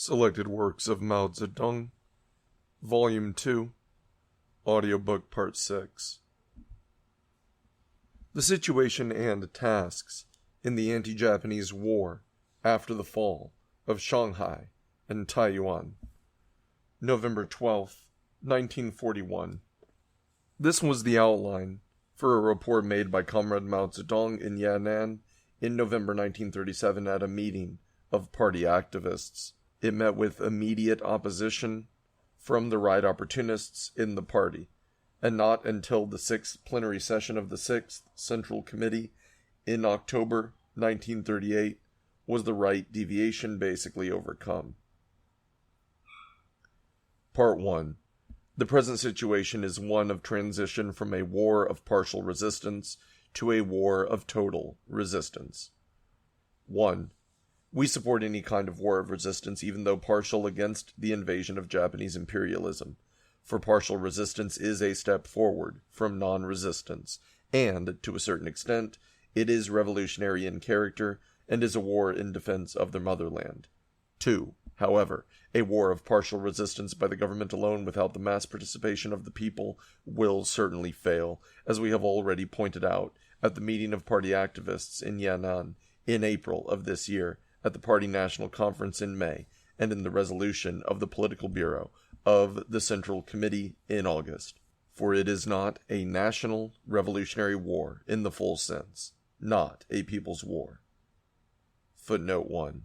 Selected Works of Mao Zedong, Volume 2, Audiobook Part 6. The situation and tasks in the anti-Japanese war after the fall of Shanghai and TAIYUAN. November 12th, 1941. This was the outline for a report made by Comrade Mao Zedong in Yan'an in November 1937 at a meeting of party activists. It met with immediate opposition from the right opportunists in the party, and not until the 6th plenary session of the 6th Central Committee in October 1938 was the right deviation basically overcome. Part 1. The present situation is one of transition from a war of partial resistance to a war of total resistance. 1. We support any kind of war of resistance, even though partial, against the invasion of Japanese imperialism, for partial resistance is a step forward from non-resistance, and, to a certain extent, it is revolutionary in character and is a war in defense of the motherland. 2. However, a war of partial resistance by the government alone without the mass participation of the people will certainly fail, as we have already pointed out at the meeting of party activists in Yan'an in April of this year, at the Party National Conference in May, and in the resolution of the Political Bureau of the Central Committee in August. For it is not a national revolutionary war in the full sense, not a people's war. Footnote 1.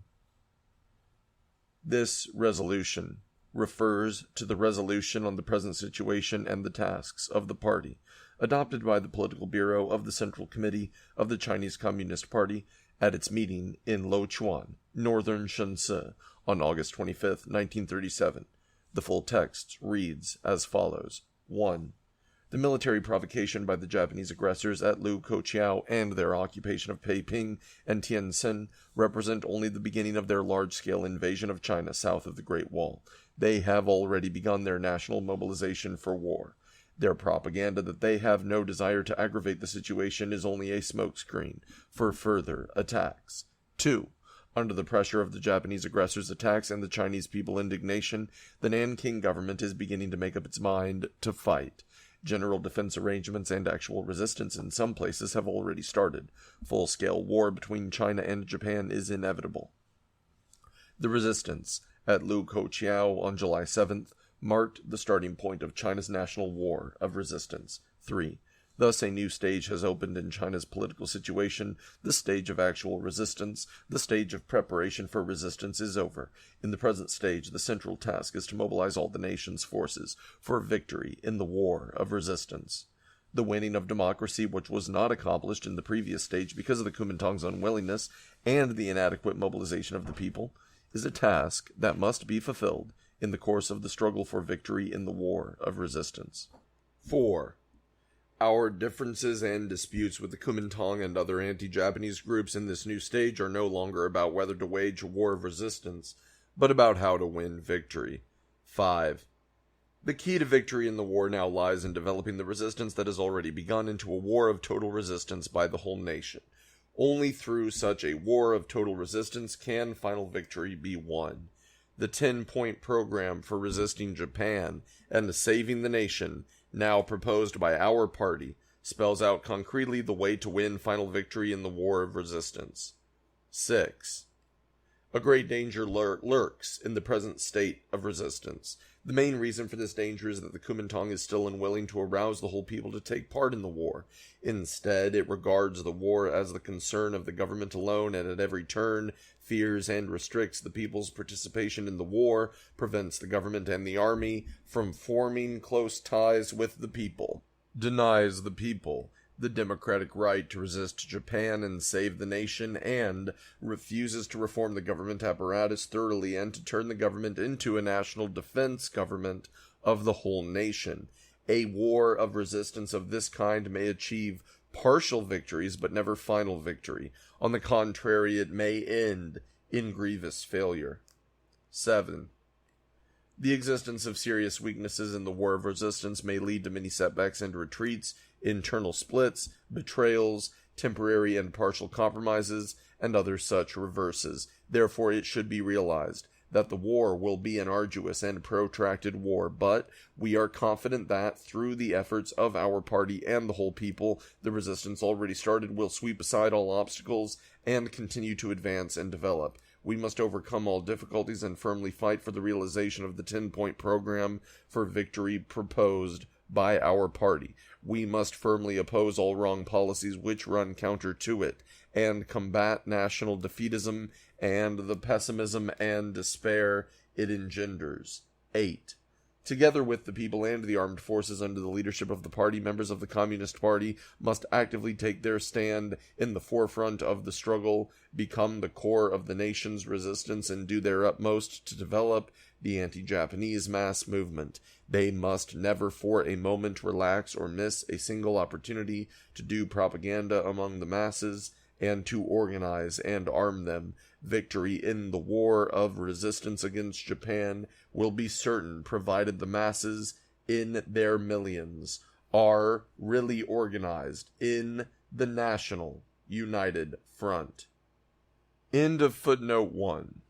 This resolution refers to the resolution on the present situation and the tasks of the party, adopted by the Political Bureau of the Central Committee of the Chinese Communist Party at its meeting in Lochuan, northern Shensi, on August 25, 1937. The full text reads as follows. 1. The military provocation by the Japanese aggressors at Lu Koqiao and their occupation of Peiping and Tientsin represent only the beginning of their large-scale invasion of China south of the Great Wall. They have already begun their national mobilization for war. Their propaganda that they have no desire to aggravate the situation is only a smokescreen for further attacks. 2. Under the pressure of the Japanese aggressors' attacks and the Chinese people's indignation, the Nanking government is beginning to make up its mind to fight. General defense arrangements and actual resistance in some places have already started. Full-scale war between China and Japan is inevitable. The resistance at Lu Koqiao on July 7th marked the starting point of China's national war of resistance. 3. Thus a new stage has opened in China's political situation. The stage of actual resistance, the stage of preparation for resistance, is over. In the present stage, the central task is to mobilize all the nation's forces for victory in the war of resistance. The winning of democracy, which was not accomplished in the previous stage because of the Kuomintang's unwillingness and the inadequate mobilization of the people, is a task that must be fulfilled in the course of the struggle for victory in the war of resistance. 4. Our differences and disputes with the Kuomintang and other anti-Japanese groups in this new stage are no longer about whether to wage a war of resistance, but about how to win victory. 5. The key to victory in the war now lies in developing the resistance that has already begun into a war of total resistance by the whole nation. Only through such a war of total resistance can final victory be won. The 10-point program for resisting Japan and saving the nation, now proposed by our party, spells out concretely the way to win final victory in the war of resistance. 6. A great danger lurks in the present state of resistance. The main reason for this danger is that the Kuomintang is still unwilling to arouse the whole people to take part in the war. Instead, it regards the war as the concern of the government alone, and at every turn fears and restricts the people's participation in the war, prevents the government and the army from forming close ties with the people, denies the people the democratic right to resist Japan and save the nation, and refuses to reform the government apparatus thoroughly and to turn the government into a national defense government of the whole nation. A war of resistance of this kind may achieve partial victories, but never final victory. On the contrary, it may end in grievous failure. 7. The existence of serious weaknesses in the war of resistance may lead to many setbacks and retreats, internal splits, betrayals, temporary and partial compromises, and other such reverses. Therefore, it should be realized that the war will be an arduous and protracted war, but we are confident that, through the efforts of our party and the whole people, the resistance already started will sweep aside all obstacles and continue to advance and develop. We must overcome all difficulties and firmly fight for the realization of the 10-point program for victory proposed by our party. We must firmly oppose all wrong policies which run counter to it, and combat national defeatism and the pessimism and despair it engenders. 8. Together with the people and the armed forces under the leadership of the party, members of the Communist Party must actively take their stand in the forefront of the struggle, become the core of the nation's resistance, and do their utmost to develop the anti-Japanese mass movement. They must never for a moment relax or miss a single opportunity to do propaganda among the masses and to organize and arm them. Victory in the war of resistance against Japan will be certain, provided the masses, in their millions, are really organized in the National United Front. End of footnote 1.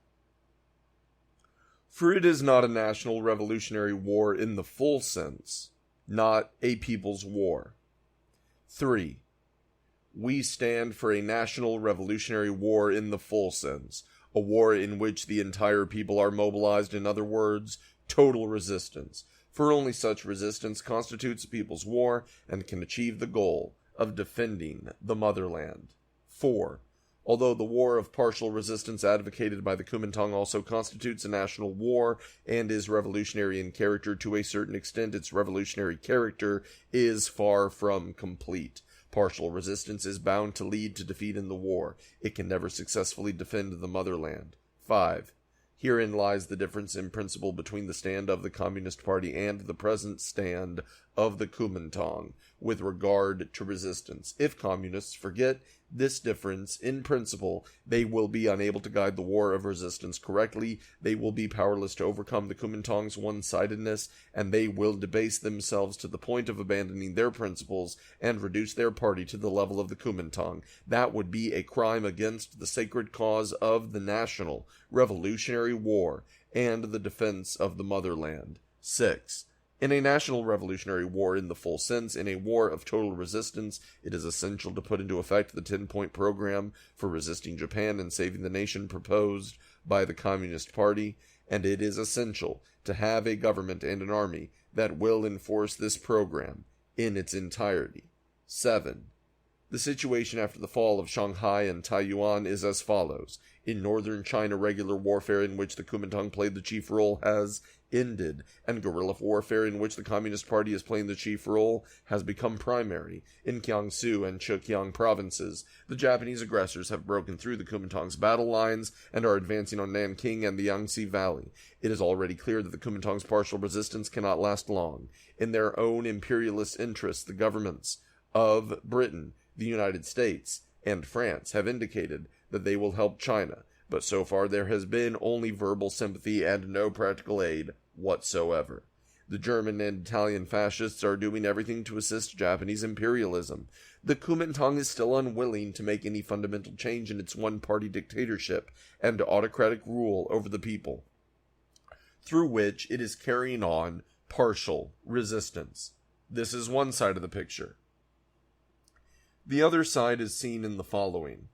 For it is not a national revolutionary war in the full sense, not a people's war. 3. We stand for a national revolutionary war in the full sense, a war in which the entire people are mobilized, in other words, total resistance, for only such resistance constitutes a people's war and can achieve the goal of defending the motherland. 4. Although the war of partial resistance advocated by the Kuomintang also constitutes a national war and is revolutionary in character to a certain extent, its revolutionary character is far from complete. Partial resistance is bound to lead to defeat in the war. It can never successfully defend the motherland. 5. Herein lies the difference in principle between the stand of the Communist Party and the present stand of the Kuomintang with regard to resistance. If communists forget this difference in principle, they will be unable to guide the war of resistance correctly, they will be powerless to overcome the Kuomintang's one-sidedness, and they will debase themselves to the point of abandoning their principles and reduce their party to the level of the Kuomintang. That would be a crime against the sacred cause of the national revolutionary war and the defense of the motherland. 6. In a national revolutionary war in the full sense, in a war of total resistance, it is essential to put into effect the 10-point program for resisting Japan and saving the nation proposed by the Communist Party, and it is essential to have a government and an army that will enforce this program in its entirety. 7. The situation after the fall of Shanghai and TAIYUAN is as follows. In northern China, regular warfare in which the Kuomintang played the chief role has ended, and guerrilla warfare in which the Communist Party is playing the chief role has become primary. In Jiangsu and Zhejiang provinces, the Japanese aggressors have broken through the Kuomintang's battle lines and are advancing on Nanking and the Yangtze Valley. It is already clear that the Kuomintang's partial resistance cannot last long. In their own imperialist interests, the governments of Britain, the United States, and France have indicated that they will help China, but so far there has been only verbal sympathy and no practical aid whatsoever. The German and Italian fascists are doing everything to assist Japanese imperialism. The Kuomintang is still unwilling to make any fundamental change in its one-party dictatorship and autocratic rule over the people, through which it is carrying on partial resistance. This is one side of the picture. The other side is seen in the following.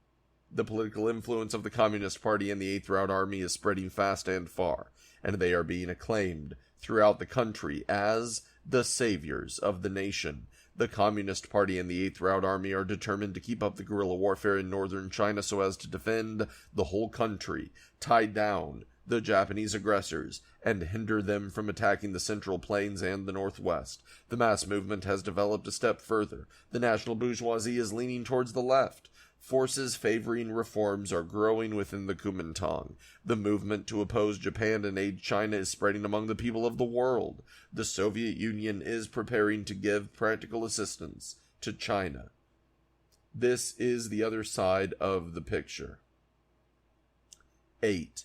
The political influence of the Communist Party and the Eighth Route Army is spreading fast and far, and they are being acclaimed throughout the country as the saviors of the nation. The Communist Party and the Eighth Route Army are determined to keep up the guerrilla warfare in northern China so as to defend the whole country, tie down the Japanese aggressors, and hinder them from attacking the Central Plains and the Northwest. The mass movement has developed a step further. The national bourgeoisie is leaning towards the left. Forces favoring reforms are growing within the Kuomintang. The movement to oppose Japan and aid China is spreading among the people of the world. The Soviet Union is preparing to give practical assistance to China. This is the other side of the picture. 8.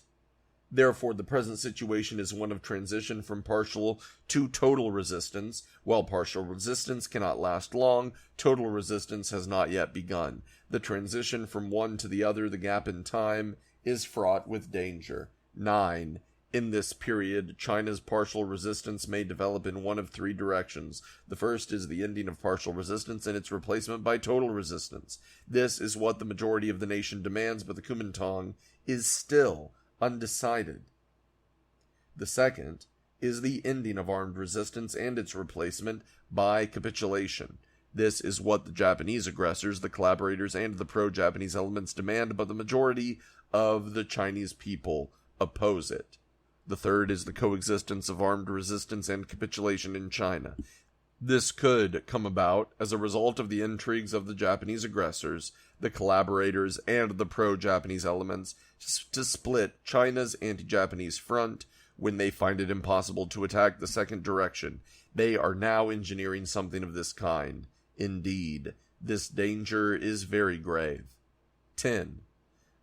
Therefore, the present situation is one of transition from partial to total resistance. While partial resistance cannot last long, total resistance has not yet begun. The transition from one to the other, the gap in time, is fraught with danger. 9. In this period, China's partial resistance may develop in one of three directions. The first is the ending of partial resistance and its replacement by total resistance. This is what the majority of the nation demands, but the Kuomintang is still undecided. The second is the ending of armed resistance and its replacement by capitulation. This is what the Japanese aggressors, the collaborators, and the pro-Japanese elements demand, but the majority of the Chinese people oppose it. The third is the coexistence of armed resistance and capitulation in China. This could come about as a result of the intrigues of the Japanese aggressors, the collaborators, and the pro-Japanese elements to split China's anti-Japanese front when they find it impossible to attack the second direction. They are now engineering something of this kind. Indeed, this danger is very grave. 10.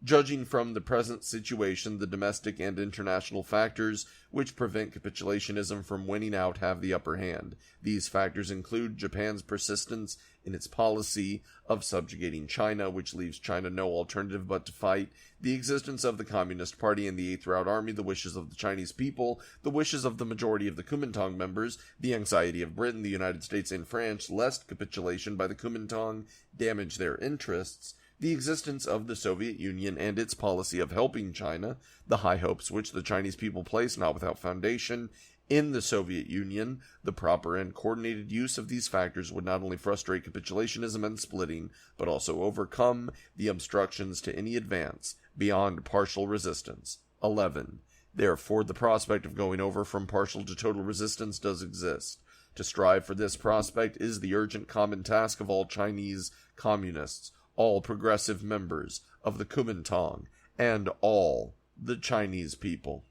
Judging from the present situation, the domestic and international factors which prevent capitulationism from winning out have the upper hand. These factors include Japan's persistence in its policy of subjugating China, which leaves China no alternative but to fight, the existence of the Communist Party and the Eighth Route Army, the wishes of the Chinese people, the wishes of the majority of the Kuomintang members, the anxiety of Britain, the United States, and France, lest capitulation by the Kuomintang damage their interests, the existence of the Soviet Union and its policy of helping China, the high hopes which the Chinese people place, not without foundation, in the Soviet Union. The proper and coordinated use of these factors would not only frustrate capitulationism and splitting, but also overcome the obstructions to any advance beyond partial resistance. 11. Therefore, the prospect of going over from partial to total resistance does exist. To strive for this prospect is the urgent common task of all Chinese communists, all progressive members of the Kuomintang, and all the Chinese people.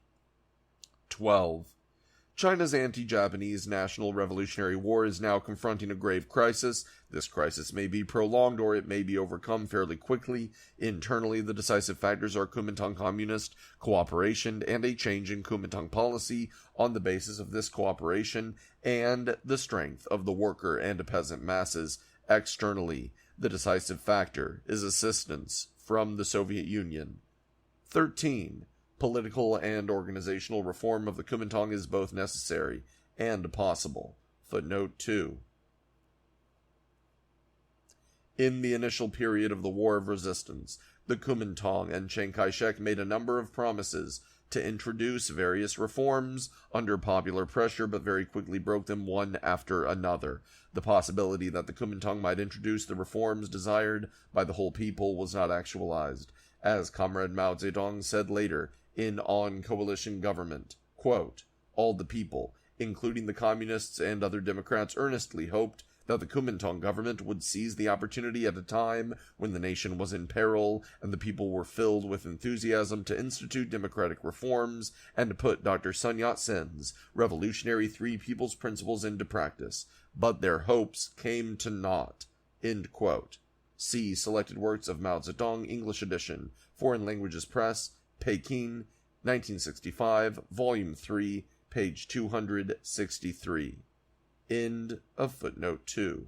12. China's anti-Japanese National Revolutionary War is now confronting a grave crisis. This crisis may be prolonged or it may be overcome fairly quickly. Internally, the decisive factors are Kuomintang communist cooperation and a change in Kuomintang policy on the basis of this cooperation and the strength of the worker and peasant masses. Externally, the decisive factor is assistance from the Soviet Union. 13. Political and organizational reform of the Kuomintang is both necessary and possible. Footnote 2. In the initial period of the War of Resistance, the Kuomintang and Chiang Kai-shek made a number of promises to introduce various reforms under popular pressure, but very quickly broke them one after another. The possibility that the Kuomintang might introduce the reforms desired by the whole people was not actualized. As Comrade Mao Zedong said later in On Coalition Government, quote, all the people, including the communists and other Democrats, earnestly hoped that the Kuomintang government would seize the opportunity at a time when the nation was in peril and the people were filled with enthusiasm to institute democratic reforms and to put Dr. Sun Yat-sen's revolutionary Three People's Principles into practice. But their hopes came to naught. End quote. See Selected Works of Mao Zedong, English edition, Foreign Languages Press, Peking, 1965, Volume 3, page 263. End of footnote 2.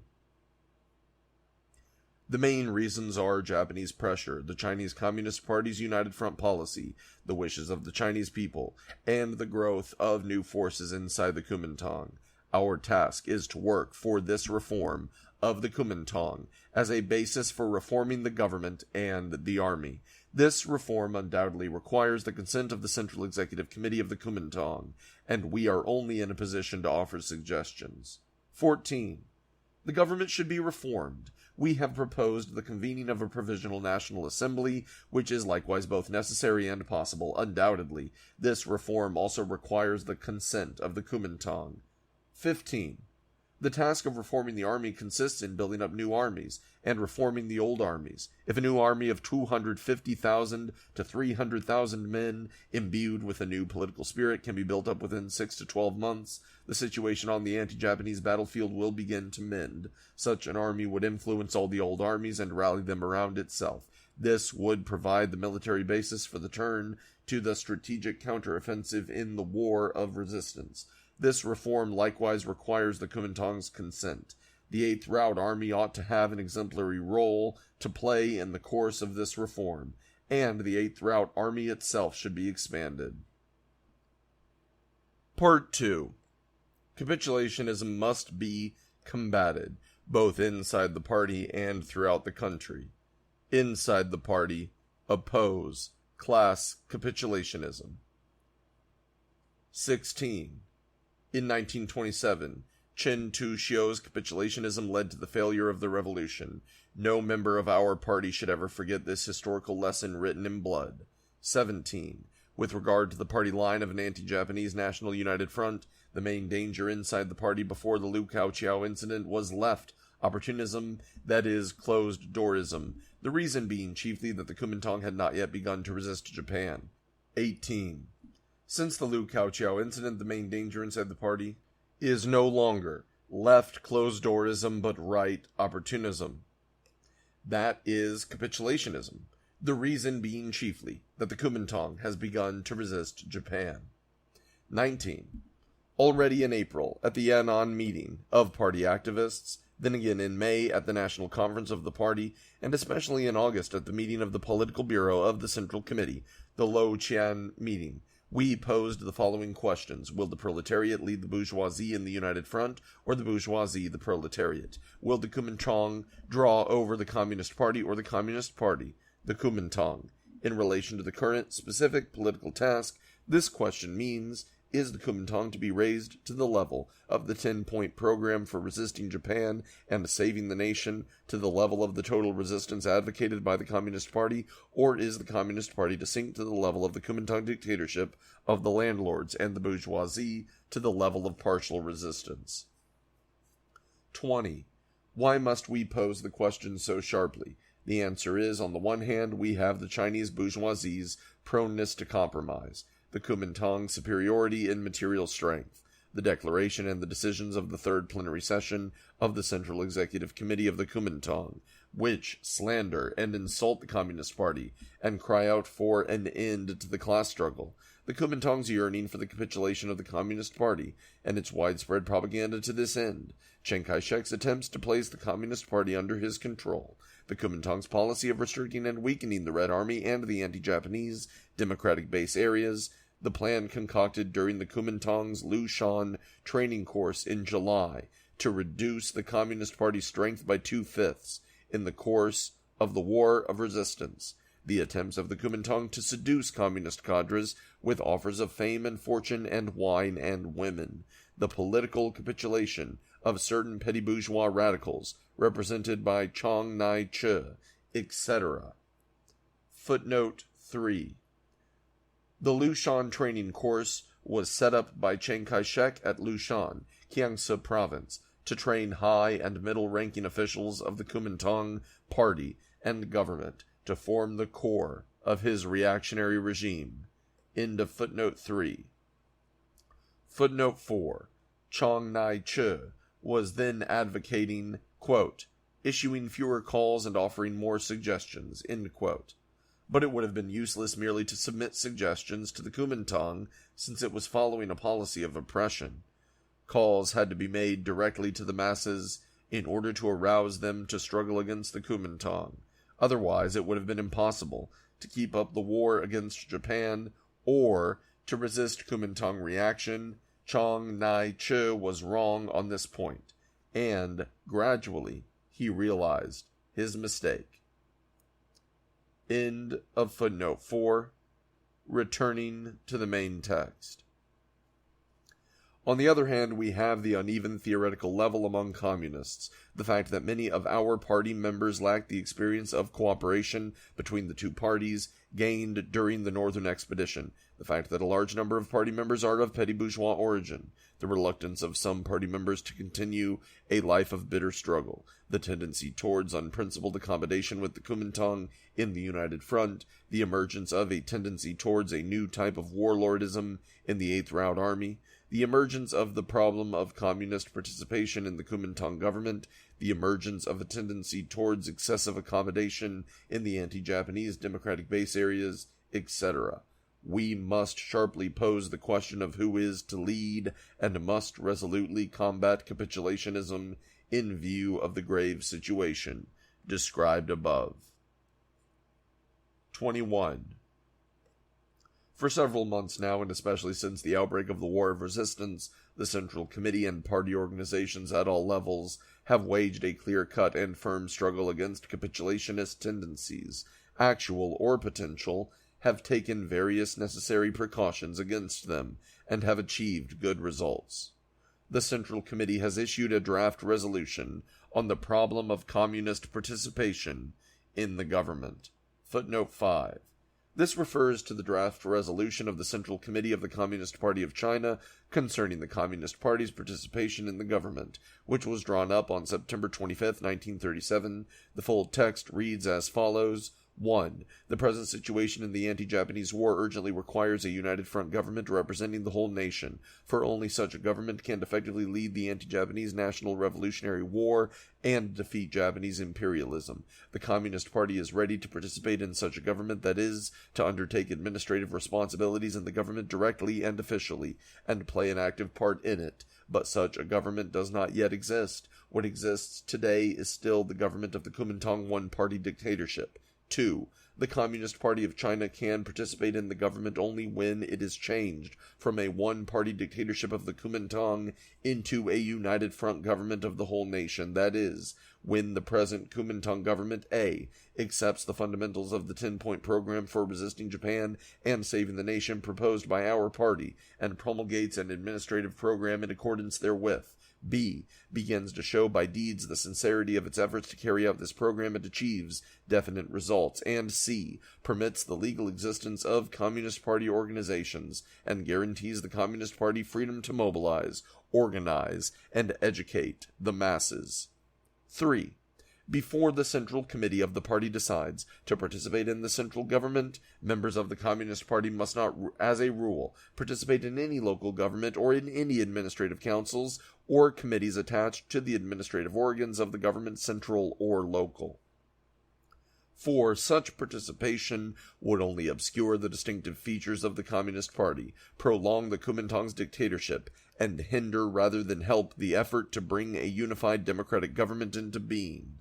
The main reasons are Japanese pressure, the Chinese Communist Party's United Front policy, the wishes of the Chinese people, and the growth of new forces inside the Kuomintang. Our task is to work for this reform of the Kuomintang as a basis for reforming the government and the army. This reform undoubtedly requires the consent of the Central Executive Committee of the Kuomintang, and we are only in a position to offer suggestions. 14. The government should be reformed. We have proposed the convening of a Provisional National Assembly, which is likewise both necessary and possible. Undoubtedly, this reform also requires the consent of the Kuomintang. 15. The task of reforming the army consists in building up new armies and reforming the old armies. If a new army of 250,000 to 300,000 men, imbued with a new political spirit, can be built up within 6 to 12 months, the situation on the anti-Japanese battlefield will begin to mend. Such an army would influence all the old armies and rally them around itself. This would provide the military basis for the turn to the strategic counteroffensive in the War of Resistance. This reform likewise requires the Kuomintang's consent. The Eighth Route Army ought to have an exemplary role to play in the course of this reform, and the Eighth Route Army itself should be expanded. Part 2. Capitulationism must be combated, both inside the party and throughout the country. Inside the party, oppose class capitulationism. 16. In 1927, Chen Tu-Xiu's capitulationism led to the failure of the revolution. No member of our party should ever forget this historical lesson written in blood. 17. With regard to the party line of an anti-Japanese National United Front, the main danger inside the party before the Liu Kaoqiao incident was left opportunism, that is, closed-doorism, the reason being chiefly that the Kuomintang had not yet begun to resist Japan. 18. Since the Liu Kaoqiao incident, the main danger inside the party is no longer left closed-doorism but right opportunism. That is capitulationism, the reason being chiefly that the Kuomintang has begun to resist Japan. 19. Already in April, at the Yan'an meeting of party activists, then again in May at the National Conference of the party, and especially in August at the meeting of the Political Bureau of the Central Committee, the Luoqian meeting, we posed the following questions. Will the proletariat lead the bourgeoisie in the United Front, or the bourgeoisie the proletariat? Will the Kuomintang draw over the Communist Party, or the Communist Party the Kuomintang? In relation to the current specific political task, this question means, is the Kuomintang to be raised to the level of the 10-point program for resisting Japan and saving the nation, to the level of the total resistance advocated by the Communist Party, or is the Communist Party to sink to the level of the Kuomintang dictatorship of the landlords and the bourgeoisie, to the level of partial resistance? 20. Why must we pose the question so sharply? The answer is, on the one hand, we have the Chinese bourgeoisie's proneness to compromise, the Kuomintang's superiority in material strength, the declaration and the decisions of the Third Plenary Session of the Central Executive Committee of the Kuomintang, which slander and insult the Communist Party and cry out for an end to the class struggle, the Kuomintang's yearning for the capitulation of the Communist Party and its widespread propaganda to this end, Chiang Kai-shek's attempts to place the Communist Party under his control, the Kuomintang's policy of restricting and weakening the Red Army and the anti-Japanese democratic base areas, the plan concocted during the Kuomintang's Lushan training course in July to reduce the Communist Party's strength by 2/5 in the course of the War of Resistance, the attempts of the Kuomintang to seduce communist cadres with offers of fame and fortune and wine and women, the political capitulation of certain petty bourgeois radicals represented by Chiang Nai-che, etc. Footnote 3. The Lushan training course was set up by Chiang Kai-shek at Lushan, Kiangsu Province, to train high and middle-ranking officials of the Kuomintang Party and government to form the core of his reactionary regime. End of footnote 3. Footnote 4. Chiang Nai-che was then advocating, quote, issuing fewer calls and offering more suggestions, end quote. But it would have been useless merely to submit suggestions to the Kuomintang, since it was following a policy of oppression. Calls had to be made directly to the masses in order to arouse them to struggle against the Kuomintang. Otherwise, it would have been impossible to keep up the war against Japan or to resist Kuomintang reaction. Chiang Nai-che was wrong on this point, and gradually he realized his mistake. End of footnote 4. Returning to the main text. On the other hand, we have the uneven theoretical level among communists, the fact that many of our party members lack the experience of cooperation between the two parties gained during the Northern Expedition, the fact that a large number of party members are of petty bourgeois origin, the reluctance of some party members to continue a life of bitter struggle, the tendency towards unprincipled accommodation with the Kuomintang in the United Front, the emergence of a tendency towards a new type of warlordism in the Eighth Route Army, the emergence of the problem of communist participation in the Kuomintang government, the emergence of a tendency towards excessive accommodation in the anti-Japanese democratic base areas, etc. We must sharply pose the question of who is to lead and must resolutely combat capitulationism in view of the grave situation described above. 21. For several months now, and especially since the outbreak of the War of Resistance, the Central Committee and party organizations at all levels have waged a clear-cut and firm struggle against capitulationist tendencies, actual or potential, have taken various necessary precautions against them, and have achieved good results. The Central Committee has issued a draft resolution on the problem of communist participation in the government. Footnote 5. This refers to the draft resolution of the Central Committee of the Communist Party of China concerning the Communist Party's participation in the government, which was drawn up on September 25, 1937. The full text reads as follows. 1. The present situation in the anti-Japanese war urgently requires a united front government representing the whole nation, for only such a government can effectively lead the anti-Japanese national revolutionary war and defeat Japanese imperialism. The Communist Party is ready to participate in such a government, that is, to undertake administrative responsibilities in the government directly and officially, and play an active part in it. But such a government does not yet exist. What exists today is still the government of the Kuomintang one-party dictatorship. 2. The Communist Party of China can participate in the government only when it is changed from a one-party dictatorship of the Kuomintang into a united front government of the whole nation, that is, when the present Kuomintang government A accepts the fundamentals of the 10-point program for resisting Japan and saving the nation proposed by our party, and promulgates an administrative program in accordance therewith. B. Begins to show by deeds the sincerity of its efforts to carry out this program and achieves definite results. And C. Permits the legal existence of Communist Party organizations and guarantees the Communist Party freedom to mobilize, organize, and educate the masses. 3. Before the Central Committee of the party decides to participate in the central government, members of the Communist Party must not, as a rule, participate in any local government or in any administrative councils or committees attached to the administrative organs of the government, central or local. For such participation would only obscure the distinctive features of the Communist Party, prolong the Kuomintang's dictatorship, and hinder rather than help the effort to bring a unified democratic government into being.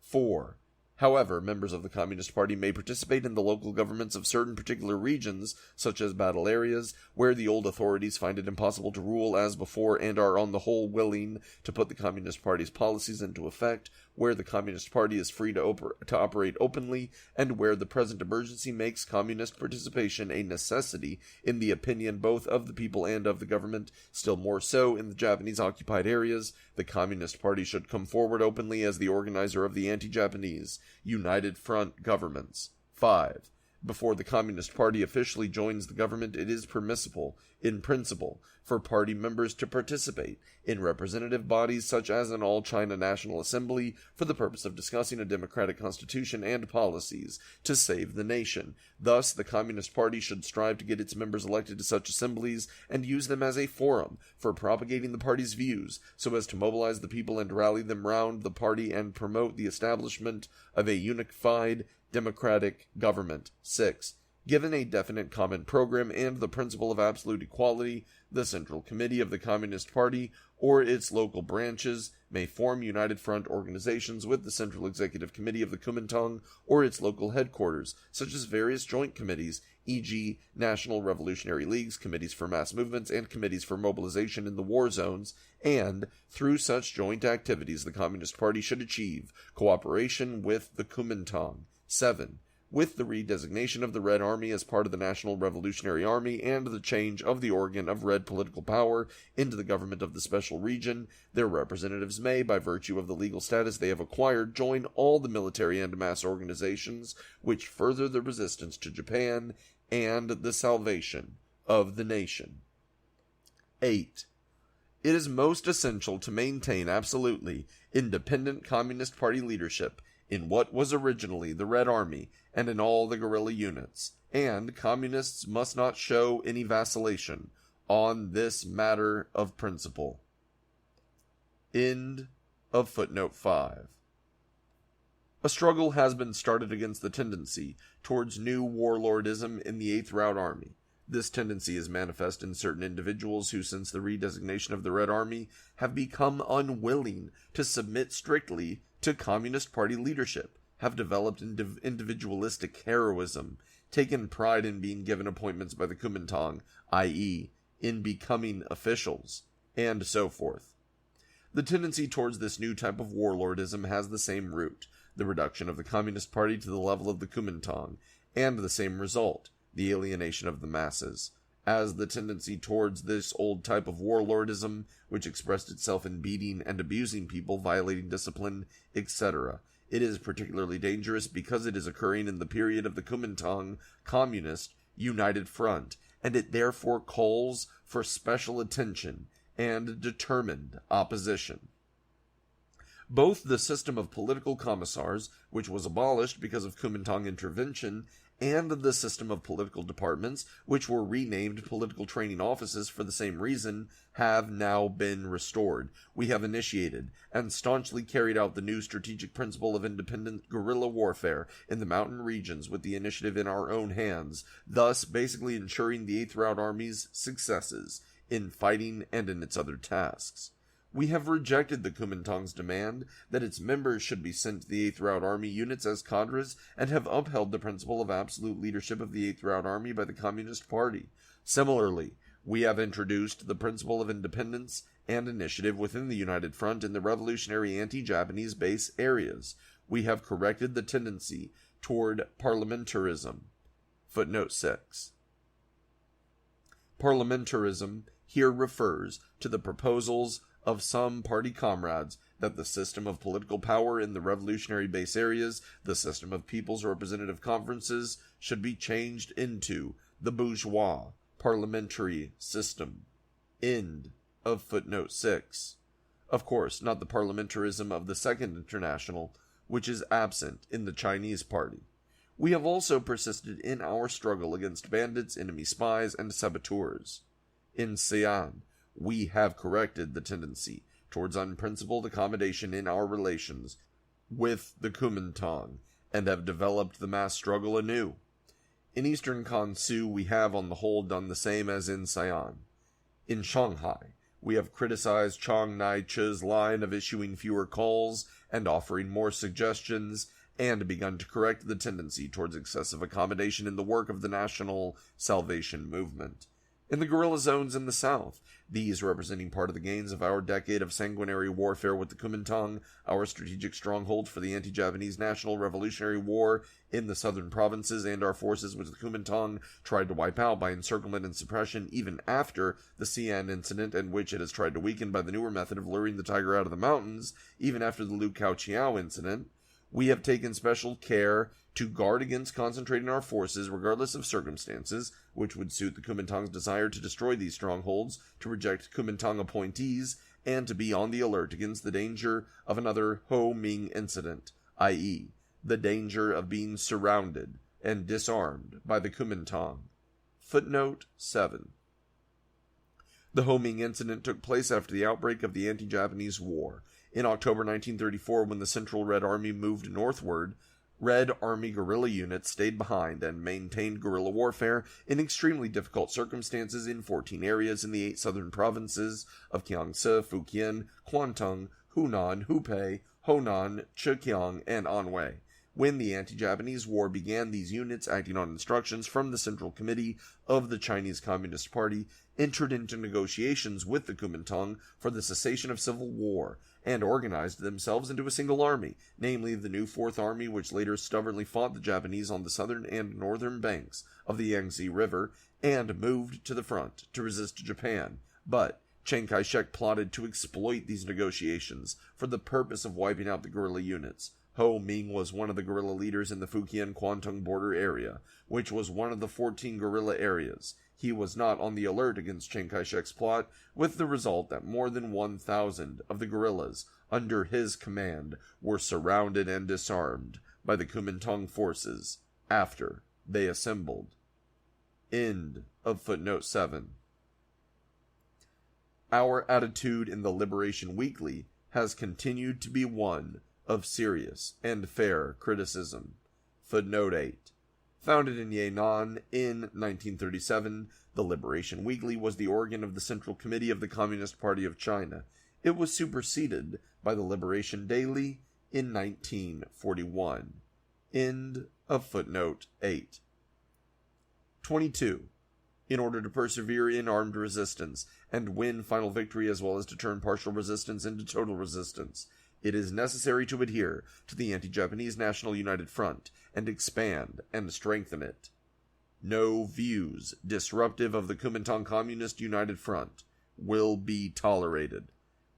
4. However, members of the Communist Party may participate in the local governments of certain particular regions, such as battle areas, where the old authorities find it impossible to rule as before and are on the whole willing to put the Communist Party's policies into effect, where the Communist Party is free to operate openly, and where the present emergency makes communist participation a necessity in the opinion both of the people and of the government. Still more so in the Japanese occupied areas, the Communist Party should come forward openly as the organizer of the anti-Japanese United Front governments. 5. Before the Communist Party officially joins the government, it is permissible, in principle, for party members to participate in representative bodies such as an All-China National Assembly for the purpose of discussing a democratic constitution and policies to save the nation. Thus, the Communist Party should strive to get its members elected to such assemblies and use them as a forum for propagating the party's views, so as to mobilize the people and rally them round the party and promote the establishment of a unified democratic government. 6. Given a definite common program and the principle of absolute equality, the Central Committee of the Communist Party or its local branches may form united front organizations with the Central Executive Committee of the Kuomintang or its local headquarters, such as various joint committees, e.g., National Revolutionary Leagues, committees for mass movements, and committees for mobilization in the war zones, and, through such joint activities, the Communist Party should achieve cooperation with the Kuomintang. 7. With the redesignation of the Red Army as part of the National Revolutionary Army and the change of the organ of Red political power into the government of the special region, their representatives may, by virtue of the legal status they have acquired, join all the military and mass organizations which further the resistance to Japan and the salvation of the nation. 8. It is most essential to maintain absolutely independent Communist Party leadership in what was originally the Red Army and in all the guerrilla units, and Communists must not show any vacillation on this matter of principle. End of footnote 5. A struggle has been started against the tendency towards new warlordism in the 8th Route Army. This tendency is manifest in certain individuals who, since the redesignation of the Red Army, have become unwilling to submit strictly to Communist Party leadership, have developed individualistic heroism, taken pride in being given appointments by the Kuomintang, i.e., in becoming officials, and so forth. The tendency towards this new type of warlordism has the same root, the reduction of the Communist Party to the level of the Kuomintang, and the same result, the alienation of the masses, as the tendency towards this old type of warlordism, which expressed itself in beating and abusing people, violating discipline, etc. It is particularly dangerous because it is occurring in the period of the Kuomintang Communist United Front, and it therefore calls for special attention and determined opposition. Both the system of political commissars, which was abolished because of Kuomintang intervention, and the system of political departments, which were renamed political training offices for the same reason, have now been restored. We have initiated and staunchly carried out the new strategic principle of independent guerrilla warfare in the mountain regions with the initiative in our own hands, thus basically ensuring the Eighth Route Army's successes in fighting and in its other tasks. We have rejected the Kuomintang's demand that its members should be sent to the Eighth Route Army units as cadres, and have upheld the principle of absolute leadership of the Eighth Route Army by the Communist Party. Similarly, we have introduced the principle of independence and initiative within the United Front in the revolutionary anti-Japanese base areas. We have corrected the tendency toward parliamentarism. Footnote 6. Parliamentarism here refers to the proposals of some party comrades that the system of political power in the revolutionary base areas, the system of people's representative conferences, should be changed into the bourgeois parliamentary system. End of footnote 6. Of course, not the parliamentarism of the Second International, which is absent in the Chinese party. We have also persisted in our struggle against bandits, enemy spies, and saboteurs. In Xi'an, we have corrected the tendency towards unprincipled accommodation in our relations with the Kuomintang, and have developed the mass struggle anew. In eastern Gansu, we have on the whole done the same as in Xi'an. In Shanghai, we have criticized Chiang Kai-shek's line of issuing fewer calls and offering more suggestions, and begun to correct the tendency towards excessive accommodation in the work of the National Salvation Movement. In the guerrilla zones in the south, these representing part of the gains of our decade of sanguinary warfare with the Kuomintang, our strategic stronghold for the anti-Japanese National Revolutionary War in the southern provinces, and our forces which the Kuomintang tried to wipe out by encirclement and suppression even after the Xi'an incident, and which it has tried to weaken by the newer method of luring the tiger out of the mountains, even after the Lu Kao-chiao incident. We have taken special care to guard against concentrating our forces regardless of circumstances, which would suit the Kuomintang's desire to destroy these strongholds, to reject Kuomintang appointees, and to be on the alert against the danger of another Ho Ming incident, i.e., the danger of being surrounded and disarmed by the Kuomintang. Footnote 7. The Ho Ming incident took place after the outbreak of the anti-Japanese War. In October 1934, when the Central Red Army moved northward, Red Army guerrilla units stayed behind and maintained guerrilla warfare in extremely difficult circumstances in 14 areas in the 8 southern provinces of Jiangsu, Fujian, Guangdong, Hunan, Hubei, Honan, Zhejiang, and Anhui. When the anti-Japanese war began, these units, acting on instructions from the Central Committee of the Chinese Communist Party, entered into negotiations with the Kuomintang for the cessation of civil war, and organized themselves into a single army, namely the new Fourth Army, which later stubbornly fought the Japanese on the southern and northern banks of the Yangtze River, and moved to the front to resist Japan. But Chiang Kai-shek plotted to exploit these negotiations for the purpose of wiping out the guerrilla units. Ho Ming was one of the guerrilla leaders in the Fujian-Guangdong border area, which was one of the 14 guerrilla areas. He was not on the alert against Chiang Kai-shek's plot, with the result that more than 1,000 of the guerrillas under his command were surrounded and disarmed by the Kuomintang forces after they assembled. End of footnote 7. Our attitude in the Liberation Weekly has continued to be one of serious and fair criticism. Footnote 8. Founded in Yan'an in 1937, the Liberation Weekly was the organ of the Central Committee of the Communist Party of China. It was superseded by the Liberation Daily in 1941. End of footnote 8. 22. In order to persevere in armed resistance and win final victory as well as to turn partial resistance into total resistance, it is necessary to adhere to the Anti-Japanese National United Front and expand and strengthen it. No views disruptive of the Kuomintang Communist United Front will be tolerated.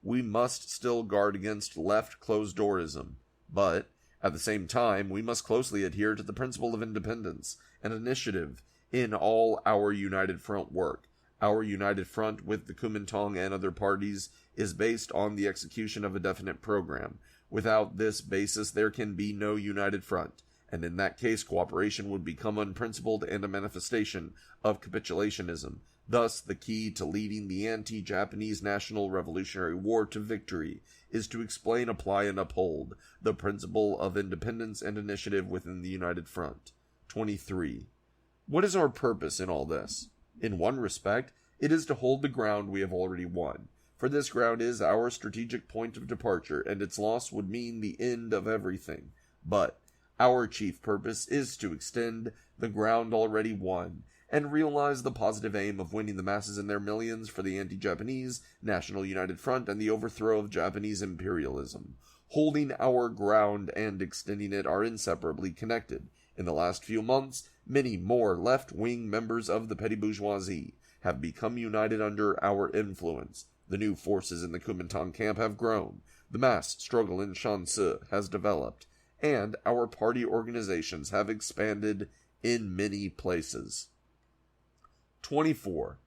We must still guard against left closed-doorism, but at the same time we must closely adhere to the principle of independence and initiative in all our United Front work. Our United Front with the Kuomintang and other parties is based on the execution of a definite program. Without this basis there can be no United Front, and in that case cooperation would become unprincipled and a manifestation of capitulationism. Thus, the key to leading the anti-Japanese National Revolutionary War to victory is to explain, apply, and uphold the principle of independence and initiative within the United Front. 23. What is our purpose in all this? In one respect, it is to hold the ground we have already won, for this ground is our strategic point of departure, and its loss would mean the end of everything. But our chief purpose is to extend the ground already won, and realize the positive aim of winning the masses in their millions for the anti-Japanese National United Front and the overthrow of Japanese imperialism. Holding our ground and extending it are inseparably connected. In the last few months, many more left-wing members of the petty bourgeoisie have become united under our influence. The new forces in the Kuomintang camp have grown. The mass struggle in Shansi has developed, and our party organizations have expanded in many places. 24.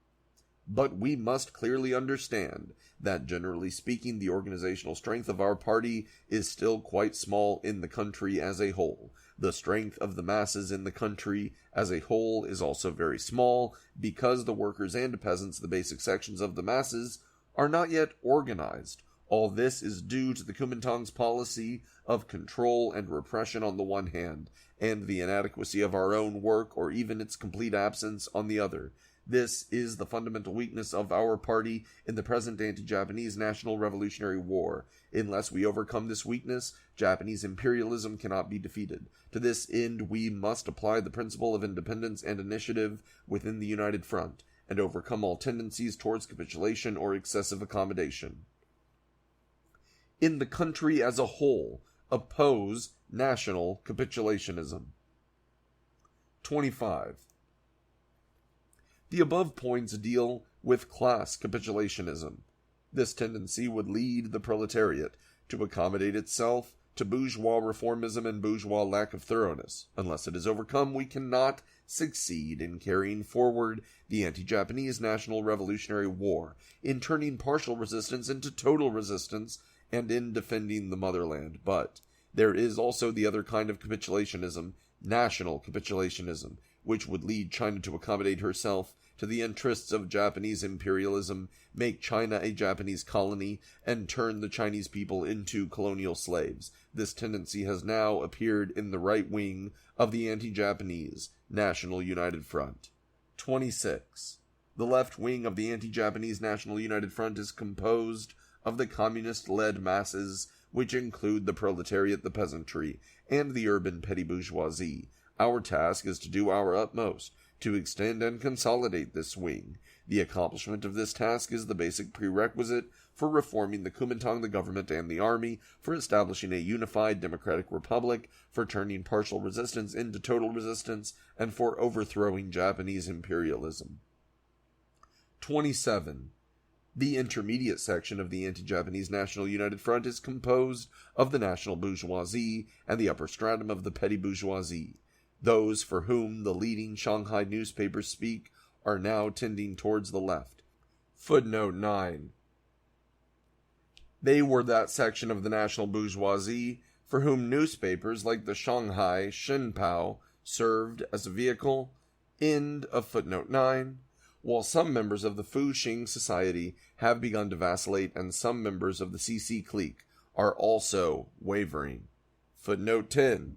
But we must clearly understand that, generally speaking, the organizational strength of our party is still quite small in the country as a whole. The strength of the masses in the country as a whole is also very small, because the workers and peasants, the basic sections of the masses, are not yet organized. All this is due to the Kuomintang's policy of control and repression on the one hand, and the inadequacy of our own work, or even its complete absence, on the other. This is the fundamental weakness of our party in the present anti-Japanese National Revolutionary War. Unless we overcome this weakness, Japanese imperialism cannot be defeated. To this end, we must apply the principle of independence and initiative within the United Front, and overcome all tendencies towards capitulation or excessive accommodation. In the country as a whole, oppose national capitulationism. 25. The above points deal with class capitulationism. This tendency would lead the proletariat to accommodate itself to bourgeois reformism and bourgeois lack of thoroughness. Unless it is overcome, we cannot succeed in carrying forward the anti-Japanese National Revolutionary War, in turning partial resistance into total resistance, and in defending the motherland. But there is also the other kind of capitulationism, national capitulationism, which would lead China to accommodate herself to the interests of Japanese imperialism, make China a Japanese colony, and turn the Chinese people into colonial slaves. This tendency has now appeared in the right wing of the anti-Japanese National United Front. 26. The left wing of the anti-Japanese National United Front is composed of the communist-led masses, which include the proletariat, the peasantry, and the urban petty bourgeoisie. Our task is to do our utmost to extend and consolidate this wing. The accomplishment of this task is the basic prerequisite for reforming the Kuomintang, the government, and the army, for establishing a unified democratic republic, for turning partial resistance into total resistance, and for overthrowing Japanese imperialism. 27. The intermediate section of the anti-Japanese National United Front is composed of the national bourgeoisie and the upper stratum of the petty bourgeoisie. Those for whom the leading Shanghai newspapers speak are now tending towards the left. Footnote 9. They were that section of the national bourgeoisie for whom newspapers like the Shanghai Shenpao served as a vehicle. End of footnote 9. While some members of the Fuxing Society have begun to vacillate, and some members of the CC clique are also wavering. Footnote 10.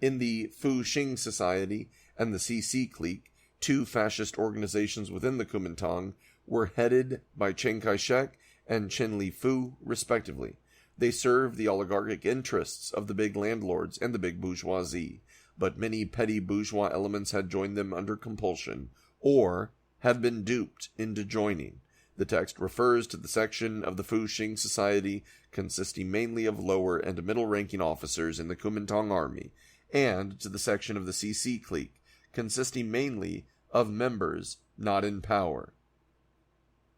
In the Fuxing Society and the CC clique, two fascist organizations within the Kuomintang, were headed by Chiang Kai-shek and Chen Li-fu, respectively. They serve the oligarchic interests of the big landlords and the big bourgeoisie. but many petty bourgeois elements had joined them under compulsion, or have been duped into joining. The text refers to the section of the Fuxing Society consisting mainly of lower and middle-ranking officers in the Kuomintang army, and to the section of the CC clique, consisting mainly of members not in power.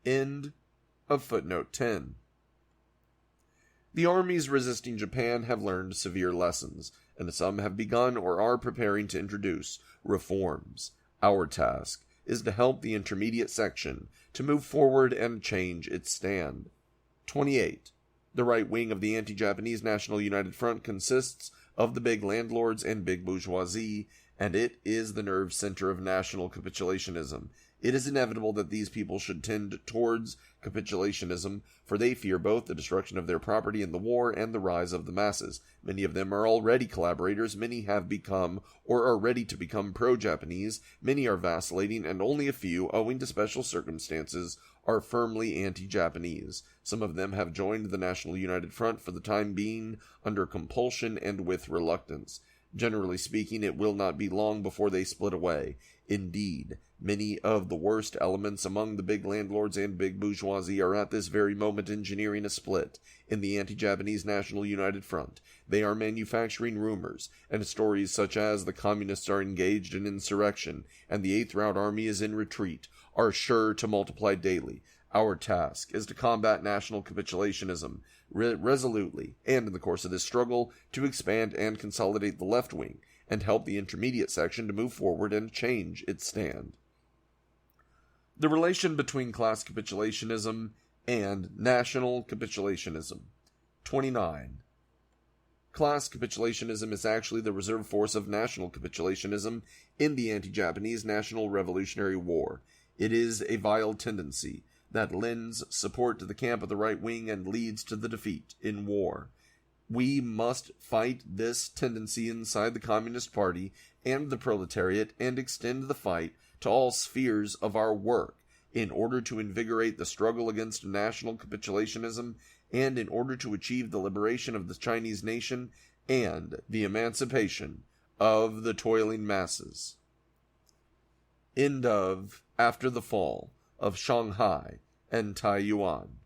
End of footnote 10. The armies resisting Japan have learned severe lessons, and some have begun or are preparing to introduce reforms. Our task is to help the intermediate section to move forward and change its stand. 28. The right wing of the anti-Japanese National United Front consists of the big landlords and big bourgeoisie, and it is the nerve center of national capitulationism. It is inevitable that these people should tend towards capitulationism, for they fear both the destruction of their property in the war and the rise of the masses. Many of them are already collaborators, many have become or are ready to become pro-Japanese, many are vacillating, and only a few, owing to special circumstances, are firmly anti-Japanese. Some of them have joined the National United Front for the time being under compulsion and with reluctance. Generally speaking, it will not be long before they split away. Indeed, many of the worst elements among the big landlords and big bourgeoisie are at this very moment engineering a split in the anti-Japanese National United Front. They are manufacturing rumors, and stories such as the communists are engaged in insurrection, and the Eighth Route Army is in retreat, are sure to multiply daily. Our task is to combat national capitulationism resolutely, and in the course of this struggle, to expand and consolidate the left wing, and help the intermediate section to move forward and change its stand. The relation between class capitulationism and national capitulationism. 29. Class capitulationism is actually the reserve force of national capitulationism in the anti-Japanese National Revolutionary War. It is a vile tendency that lends support to the camp of the right wing and leads to the defeat in war. We must fight this tendency inside the Communist Party and the proletariat and extend the fight to all spheres of our work in order to invigorate the struggle against national capitulationism and in order to achieve the liberation of the Chinese nation and the emancipation of the toiling masses. End of After the Fall of Shanghai and TAIYUAN.